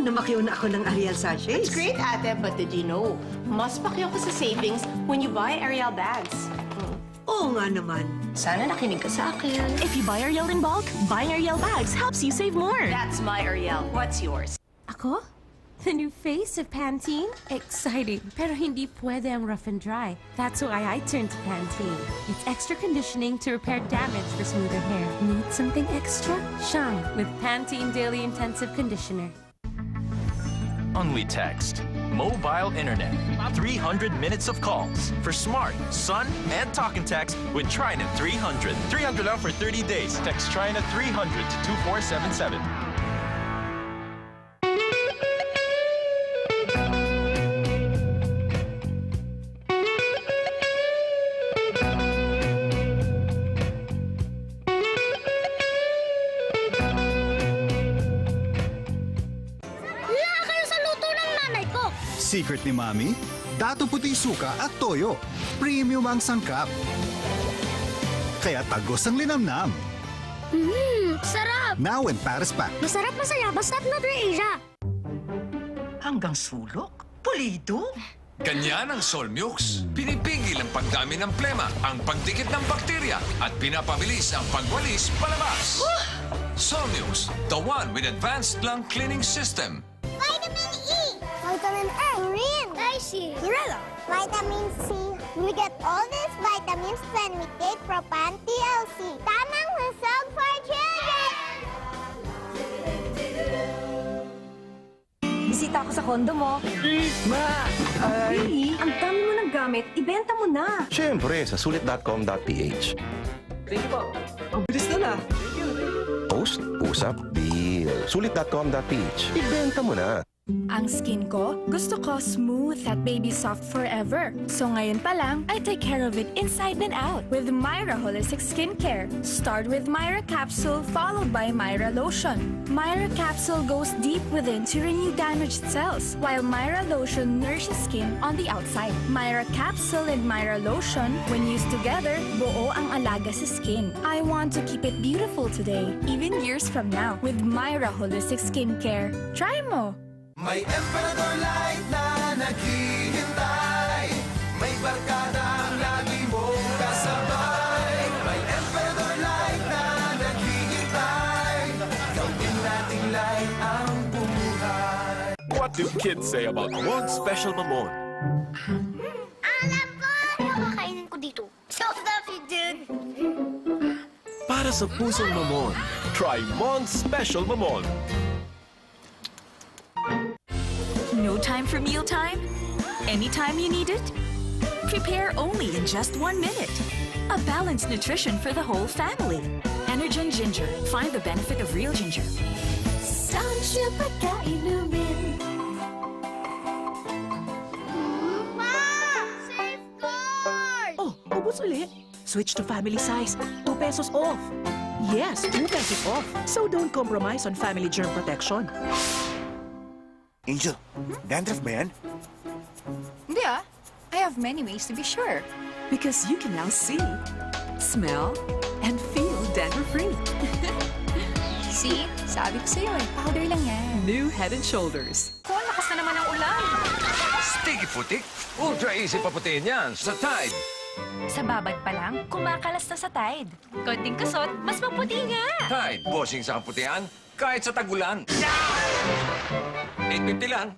na makyaw na ako ng Ariel sachets. It's great, ate, but did you know, mas pakyaw ka sa savings when you buy Ariel bags. Oo nga naman. Sana nakinig ka sa akin. If you buy Ariel in bulk, buying Ariel bags helps you save more. That's my Ariel. What's yours? Ako? The new face of Pantene? Exciting, pero hindi pwede ang rough and dry. That's why I turned to Pantene. It's extra conditioning to repair damage for smoother hair. Need something extra? Shine with Pantene Daily Intensive Conditioner. Only text. Mobile internet. 300 minutes of calls. For smart, sun, and talk and text with Trinet 300. 300 out for 30 days. Text Trinet 300 to 2477. Secret ni Mami, dato puting suka at toyo. Premium ang sangkap. Kaya tagos ang linamnam. Sarap! Now in Paris Pack. Masarap masaya, basta't Nutri-Asia. Hanggang sulok? Pulido? Ganyan ang Solmux. Pinipigil ang pagdami ng plema, ang pagdikit ng bakterya, at pinapabilis ang pagwalis palabas. Solmux, the one with advanced lung cleaning system. Vitamin E! Vitamin A! Green! Daisy! Kirella! Vitamin C! We get all these vitamins when we take Propan TLC. Tamang husog for children! Bisita ako sa kondo mo. Really? Ang dami mo ng gamit, ibenta mo na. Siyempre, sa sulit.com.ph. Thank you po. Ang bilis na na. Post, usap, deal. Sulit.com.ph. Ibenta mo na. Ang skin ko, gusto ko smooth at baby soft forever. So ngayon pa lang, I take care of it inside and out with Myra Holistic Skincare. Start with Myra Capsule followed by Myra Lotion. Myra Capsule goes deep within to renew damaged cells, while Myra Lotion nourishes skin on the outside. Myra Capsule and Myra Lotion, when used together, buo ang alaga sa skin. I want to keep it beautiful today, even years from now, with Myra Holistic Skincare. Try mo! May Emperador Light na naghihintay. May barkada ang lagi mong kasabay. May Emperador Light na naghihintay. Gawin nating light ang bumuhay. What do kids say about one special Mamon? Alam ko! Nakakainin ko dito. So fluffy, dude! Para sa pusong Mamon, try Mon Special Mamon. No time for mealtime? Anytime you need it? Prepare only in just 1 minute. A balanced nutrition for the whole family. Energen Ginger. Find the benefit of real ginger. Sunshine pagkainumin. Ma! Safeguard! Oh, ubos ulit. Switch to family size. 2 pesos off. Yes, 2 pesos off. So don't compromise on family germ protection. Angel, dandruff ba yan? Hindi ah. I have many ways to be sure. Because you can now see, smell, and feel dandruff-free. See? Sabi ko sa'yo eh. Powder lang yan. New Head & Shoulders. Kung lakas na naman ang ulan. Sticky putik, ultra easy paputiin yan sa Tide. Sa babad pa lang, kumakalas na sa Tide. Konting kusot, mas maputi nga. Tide, bossing sa kaputian, kahit sa tagulan. 850 lang.